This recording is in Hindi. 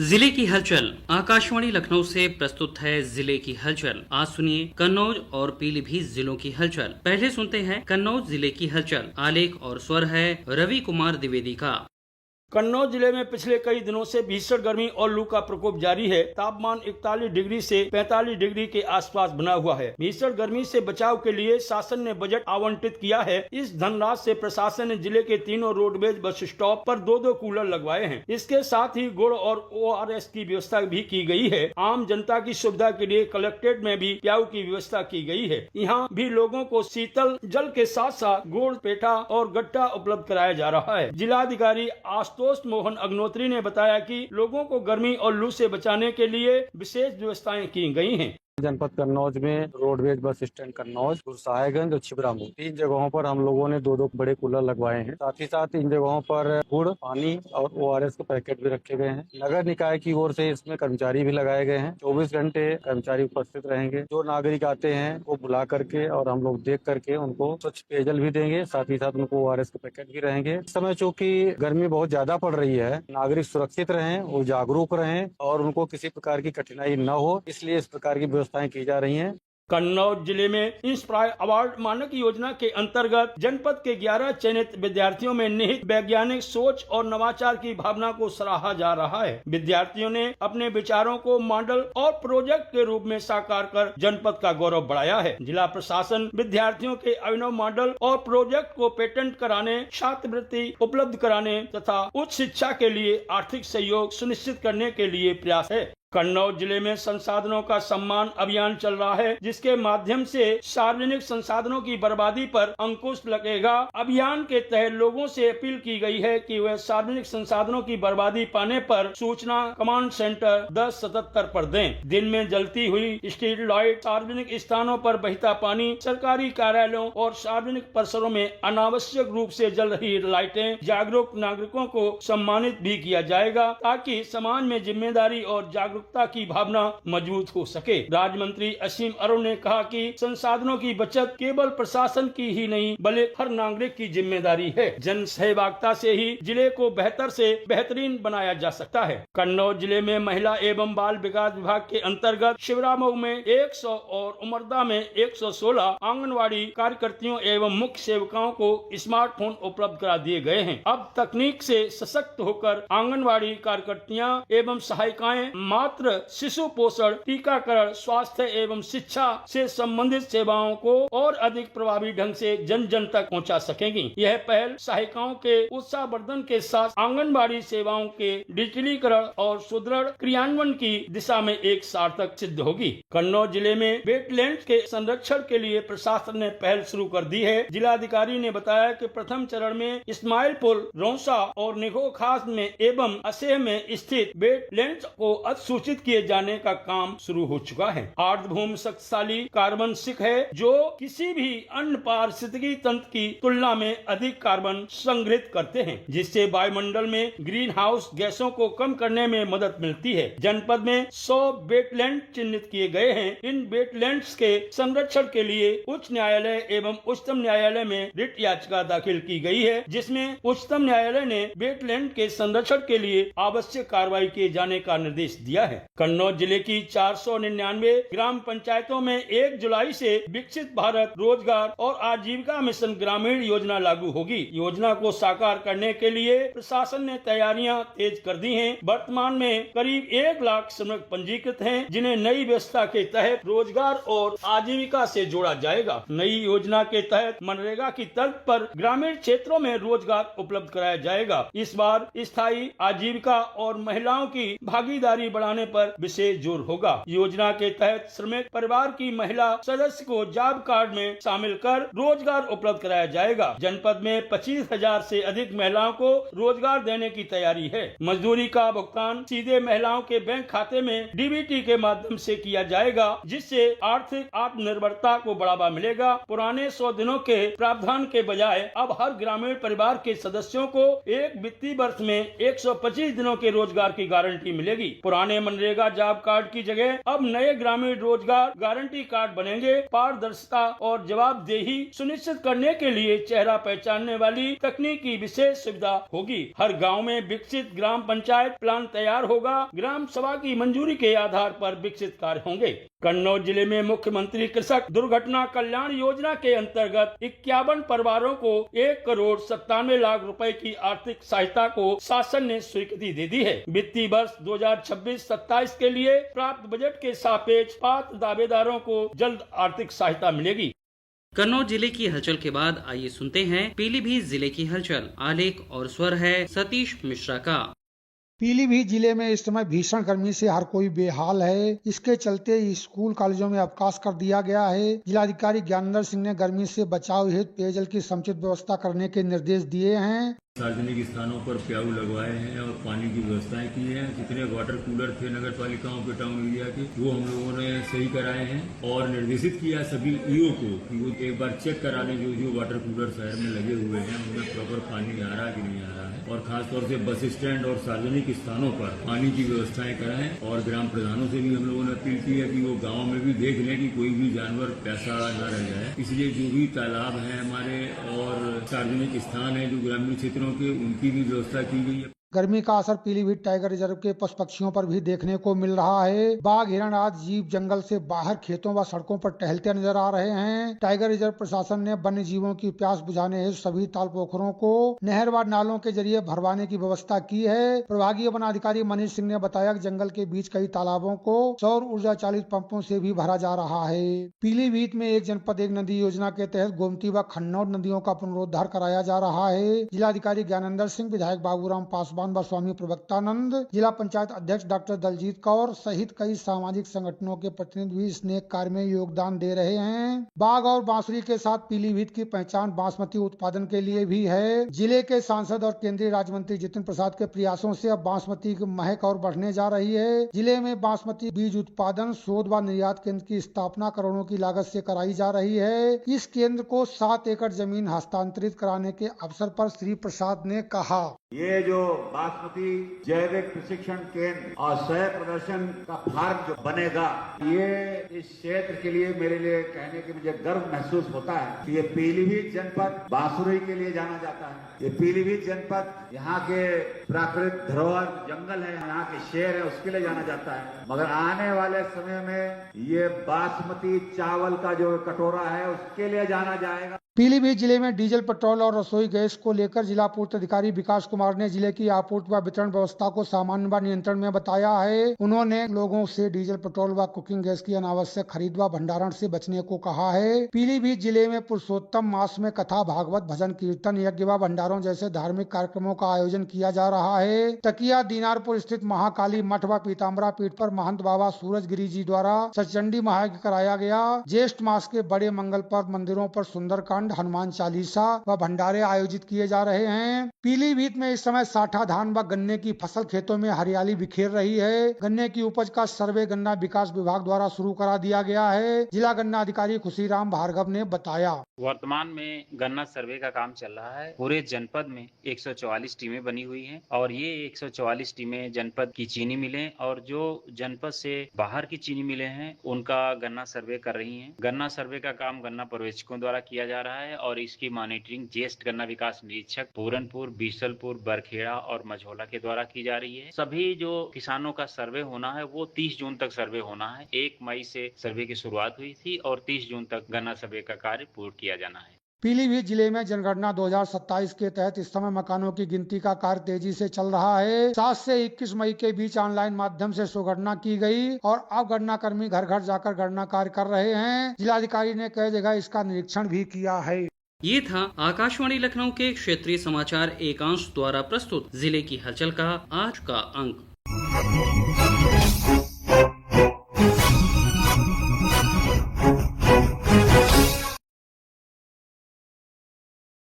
जिले की हलचल। आकाशवाणी लखनऊ से प्रस्तुत है जिले की हलचल। आज सुनिए कन्नौज और पीलीभीत जिलों की हलचल। पहले सुनते हैं कन्नौज जिले की हलचल। आलेख और स्वर है रवि कुमार द्विवेदी का। कन्नौज जिले में पिछले कई दिनों से भीषण गर्मी और लू का प्रकोप जारी है। तापमान 41 डिग्री से 45 डिग्री के आसपास बना हुआ है। भीषण गर्मी से बचाव के लिए शासन ने बजट आवंटित किया है। इस धनराशि से प्रशासन ने जिले के तीनों रोडवेज बस स्टॉप पर 2-2 कूलर लगवाए हैं। इसके साथ ही गुड़ और ORS की व्यवस्था भी की गई है। आम जनता की सुविधा के लिए कलेक्ट्रेट में भी प्याऊ की व्यवस्था की गई है। यहाँ भी लोगों को शीतल जल के साथ साथ गुड़, पेठा और गट्टा उपलब्ध कराया जा रहा है। जिलाधिकारी आशुतोष मोहन अग्नोत्री ने बताया कि लोगों को गर्मी और लू से बचाने के लिए विशेष व्यवस्थाएं की गई हैं। जनपद कन्नौज में रोडवेज बस स्टैंड कन्नौज, गुरसाहिबगंज और छिबरामऊ 3 जगहों पर हम लोगों ने 2-2 बड़े कूलर लगवाए हैं। साथ ही साथ इन जगहों पर गुड़, पानी और ORS के पैकेट भी रखे गए हैं। नगर निकाय की ओर से इसमें कर्मचारी भी लगाए गए हैं। 24 घंटे कर्मचारी उपस्थित रहेंगे। जो नागरिक आते हैं वो बुला करके और हम लोग देख करके उनको स्वच्छ पेयजल भी देंगे। साथ ही साथ उनको ORS के पैकेट भी रहेंगे। इस समय चूँकि गर्मी बहुत ज्यादा पड़ रही है, नागरिक सुरक्षित रहें, वो जागरूक रहें और उनको किसी प्रकार की कठिनाई न हो, इसलिए इस प्रकार की व्यवस्थाएं की जा रही हैं। कन्नौज जिले में इंस्पायर अवार्ड मानक योजना के अंतर्गत जनपद के 11 चयनित विद्यार्थियों में निहित वैज्ञानिक सोच और नवाचार की भावना को सराहा जा रहा है। विद्यार्थियों ने अपने विचारों को मॉडल और प्रोजेक्ट के रूप में साकार कर जनपद का गौरव बढ़ाया है। जिला प्रशासन विद्यार्थियों के अभिनव मॉडल और प्रोजेक्ट को पेटेंट कराने, छात्रवृत्ति उपलब्ध कराने तथा उच्च शिक्षा के लिए आर्थिक सहयोग सुनिश्चित करने के लिए प्रयास है। कन्नौज जिले में संसाधनों का सम्मान अभियान चल रहा है, जिसके माध्यम से सार्वजनिक संसाधनों की बर्बादी पर अंकुश लगेगा। अभियान के तहत लोगों से अपील की गई है कि वे सार्वजनिक संसाधनों की बर्बादी पाने पर सूचना कमांड सेंटर 1077 पर दें। दिन में जलती हुई स्ट्रीट लाइट, सार्वजनिक स्थानों पर बहता पानी, सरकारी कार्यालयों और सार्वजनिक परिसरों में अनावश्यक रूप से जल रही लाइटें, जागरूक नागरिकों को सम्मानित भी किया जाएगा, ताकि समाज में जिम्मेदारी और जागरूकता की भावना मजबूत हो सके। राज्य मंत्री असीम अरुण ने कहा कि संसाधनों की बचत केवल प्रशासन की ही नहीं बल्कि हर नागरिक की जिम्मेदारी है। जन सहभागिता से ही जिले को बेहतर से बेहतरीन बनाया जा सकता है। कन्नौज जिले में महिला एवं बाल विकास विभाग के अंतर्गत शिवरामऊ में 100 और उमरदा में 116 आंगनवाड़ी कार्यकर्तियों एवं मुख्य सेविकाओं को स्मार्टफोन उपलब्ध करा दिए गए हैं। अब तकनीक से सशक्त होकर आंगनवाड़ी कार्यकर्तियां एवं सहायिकाएं मात्र शिशु पोषण, टीकाकरण, स्वास्थ्य एवं शिक्षा से संबंधित सेवाओं को और अधिक प्रभावी ढंग से जन जन तक पहुंचा सकेंगी। यह पहल सहायिकाओं के उत्साहवर्धन के साथ आंगनबाड़ी सेवाओं के डिजिटलीकरण और सुदृढ़ क्रियान्वयन की दिशा में एक सार्थक सिद्ध होगी। कन्नौज जिले में वेटलैंड के संरक्षण के लिए प्रशासन ने पहल शुरू कर दी है। जिलाधिकारी ने बताया कि प्रथम चरण में इस्माइलपुर, रौसा और निगोखास में एवं असेह में स्थित वेटलैंड को सूचित किए जाने का काम शुरू हो चुका है। आर्द्रभूमि शक्तिशाली कार्बन सिंक है, जो किसी भी अन्य पारिस्थितिकी तंत्र की तुलना में अधिक कार्बन संग्रहित करते हैं, जिससे वायुमंडल में ग्रीन हाउस गैसों को कम करने में मदद मिलती है। जनपद में 100 वेटलैंड चिन्हित किए गए हैं। इन वेटलैंड्स के संरक्षण के लिए उच्च न्यायालय एवं उच्चतम न्यायालय में रिट याचिका दाखिल की गई है, जिसमें उच्चतम न्यायालय ने वेटलैंड के संरक्षण के लिए आवश्यक कार्रवाई किए जाने का निर्देश दिया है। कन्नौज जिले की 499 ग्राम पंचायतों में 1 जुलाई से विकसित भारत रोजगार और आजीविका मिशन ग्रामीण योजना लागू होगी। योजना को साकार करने के लिए प्रशासन ने तैयारियां तेज कर दी हैं। वर्तमान में करीब 1 लाख श्रमिक पंजीकृत हैं, जिन्हें नई व्यवस्था के तहत रोजगार और आजीविका से जोड़ा जाएगा। नई योजना के तहत मनरेगा की तर्ज पर ग्रामीण क्षेत्रों में रोजगार उपलब्ध कराया जाएगा। इस बार स्थायी आजीविका और महिलाओं की भागीदारी बढ़ाने पर विशेष जोर होगा। योजना के तहत श्रमिक परिवार की महिला सदस्य को जॉब कार्ड में शामिल कर रोजगार उपलब्ध कराया जाएगा। जनपद में 25,000 से अधिक महिलाओं को रोजगार देने की तैयारी है। मजदूरी का भुगतान सीधे महिलाओं के बैंक खाते में DBT के माध्यम से किया जाएगा, जिससे आर्थिक आत्मनिर्भरता को बढ़ावा मिलेगा। पुराने 100 दिनों के प्रावधान के बजाय अब हर ग्रामीण परिवार के सदस्यों को एक वित्तीय वर्ष में 125 दिनों के रोजगार की गारंटी मिलेगी। पुराने मनरेगा जॉब कार्ड की जगह अब नए ग्रामीण रोजगार गारंटी कार्ड बनेंगे। पारदर्शिता और जवाबदेही सुनिश्चित करने के लिए चेहरा पहचानने वाली तकनीकी विशेष सुविधा होगी। हर गाँव में विकसित ग्राम पंचायत प्लान तैयार होगा। ग्राम सभा की मंजूरी के आधार पर विकसित कार्य होंगे। कन्नौज जिले में मुख्यमंत्री कृषक दुर्घटना कल्याण योजना के अंतर्गत 51 परिवारों को 1,97,00,000 रुपए की आर्थिक सहायता को शासन ने स्वीकृति दे दी है। वित्तीय वर्ष 2026-27 के लिए प्राप्त बजट के सापेक्ष पात्र दावेदारों को जल्द आर्थिक सहायता मिलेगी। कन्नौज जिले की हलचल के बाद आइए सुनते हैं पीलीभीत जिले की हलचल। आलेख और स्वर है सतीश मिश्रा का। पीलीभीत जिले में इस समय भीषण गर्मी से हर कोई बेहाल है। इसके चलते स्कूल कॉलेजों में अवकाश कर दिया गया है। जिलाधिकारी ज्ञानेंद्र सिंह ने गर्मी से बचाव हेतु पेयजल की समुचित व्यवस्था करने के निर्देश दिए हैं। सार्वजनिक स्थानों पर प्याऊ लगवाए हैं और पानी की व्यवस्थाएं की हैं। जितने वाटर कूलर थे नगर पालिकाओं के टाउन एरिया के वो हम लोगों ने सही कराए हैं और निर्देशित किया सभी ईओ को कि वो एक बार चेक करा लें जो वाटर कूलर शहर में लगे हुए हैं उनमें प्रॉपर पानी आ रहा है कि नहीं आ रहा है। और खासतौर से बस स्टैंड और सार्वजनिक स्थानों पर पानी की व्यवस्थाएं कराएं। और ग्राम प्रधानों से भी हम लोगों ने अपील की है कि वो गाँव में भी देख लें कि कोई भी जानवर प्यासा न रह जाए। इसलिए जो भी तालाब है हमारे और सार्वजनिक स्थान है जो ग्रामीण क्षेत्रों के उनकी भी व्यवस्था की गई है। गर्मी का असर पीलीभीत टाइगर रिजर्व के पशु पक्षियों पर भी देखने को मिल रहा है। बाघ, हिरण आदि जीव जंगल से बाहर खेतों व सड़कों पर टहलते नजर आ रहे हैं। टाइगर रिजर्व प्रशासन ने वन्य जीवों की प्यास बुझाने हेतु सभी ताल पोखरों को नहर व नालों के जरिए भरवाने की व्यवस्था की है। प्रभागीय वनाधिकारी मनीष सिंह ने बताया कि जंगल के बीच कई तालाबों को सौर ऊर्जा चालित पंपों से भी भरा जा रहा है। पीलीभीत में एक जनपद एक नदी योजना के तहत गोमती व खन्नौर नदियों का पुनरुद्धार कराया जा रहा है। जिलाधिकारी ज्ञानेंद्र सिंह, विधायक बाबूराम पासवान व स्वामी प्रवक्तानंद, जिला पंचायत अध्यक्ष डॉक्टर दलजीत कौर सहित कई सामाजिक संगठनों के प्रतिनिधि भी इस नेक कार्य में योगदान दे रहे हैं। बाघ और बांसुरी के साथ पीलीभीत की पहचान बासमती उत्पादन के लिए भी है। जिले के सांसद और केंद्रीय राज्य मंत्री जितिन प्रसाद के प्रयासों से अब बासमती की महक और बढ़ने जा रही है। जिले में बासमती बीज उत्पादन, शोध व निर्यात केंद्र की स्थापना करोड़ों की लागत से कराई जा रही है। इस केंद्र को 7 एकड़ जमीन हस्तांतरित कराने के अवसर पर श्री प्रसाद ने कहा, ये जो बासमती जैविक प्रशिक्षण केंद्र और सह प्रदर्शन का फार्म जो बनेगा, ये इस क्षेत्र के लिए मेरे लिए कहने की मुझे गर्व महसूस होता है कि ये पीलीभीत जनपद बांसुरी के लिए जाना जाता है। ये पीलीभीत जनपद यहाँ के प्राकृतिक धरोहर जंगल है, यहाँ के शेर है, उसके लिए जाना जाता है। मगर आने वाले समय में ये बासमती चावल का जो कटोरा है उसके लिए जाना जाएगा। पीलीभीत जिले में डीजल, पेट्रोल और रसोई गैस को लेकर जिला पूर्ति अधिकारी विकास कुमार ने जिले की आपूर्ति व वितरण व्यवस्था को सामान्य व नियंत्रण में बताया है। उन्होंने लोगों से डीजल, पेट्रोल व कुकिंग गैस की अनावश्यक खरीद व भंडारण से बचने को कहा है। पीलीभीत जिले में पुरुषोत्तम मास में कथा, भागवत, भजन, कीर्तन, यज्ञ व भंडारों जैसे धार्मिक कार्यक्रमों का आयोजन किया जा रहा है। तकिया दीनारपुर स्थित महाकाली मठ व पीताम्बरा पीठ पर महंत बाबा सूरजगिरी जी द्वारा सचंडी महायज्ञ कराया गया। ज्येष्ठ मास के बड़े मंगल पर मंदिरों पर सुंदरकांड, हनुमान चालीसा व भंडारे आयोजित किए जा रहे हैं। पीलीभीत में इस समय साठा धान व गन्ने की फसल खेतों में हरियाली बिखेर रही है। गन्ने की उपज का सर्वे गन्ना विकास विभाग द्वारा शुरू करा दिया गया है। जिला गन्ना अधिकारी खुशीराम भार्गव ने बताया, वर्तमान में गन्ना सर्वे का काम चल रहा है। पूरे जनपद में 144 टीमें बनी हुई हैं और ये 144 टीमें जनपद की चीनी मिलें और जो जनपद से बाहर की चीनी मिलें हैं उनका गन्ना सर्वे कर रही हैं। गन्ना सर्वे का काम गन्ना पर्यवेक्षकों द्वारा किया जा रहा है और इसकी मॉनिटरिंग ज्येष्ठ गन्ना विकास निरीक्षक पूरनपुर, बीसलपुर, बरखेड़ा और मझौला के द्वारा की जा रही है। सभी जो किसानों का सर्वे होना है वो 30 जून तक सर्वे होना है। 1 मई से सर्वे की शुरुआत हुई थी और 30 जून तक गन्ना सर्वे का कार्य पूर्ण किया जाना है। पीलीभीत जिले में जनगणना 2027 के तहत इस समय मकानों की गिनती का कार्य तेजी से चल रहा है। 7 से 21 मई के बीच ऑनलाइन माध्यम से स्वगणना की गई और अब गणना कर्मी घर घर जाकर गणना कार्य कर रहे हैं। जिलाधिकारी ने कई जगह इसका निरीक्षण भी किया है। ये था आकाशवाणी लखनऊ के क्षेत्रीय समाचार एकांश द्वारा प्रस्तुत जिले की हलचल का आज का अंक।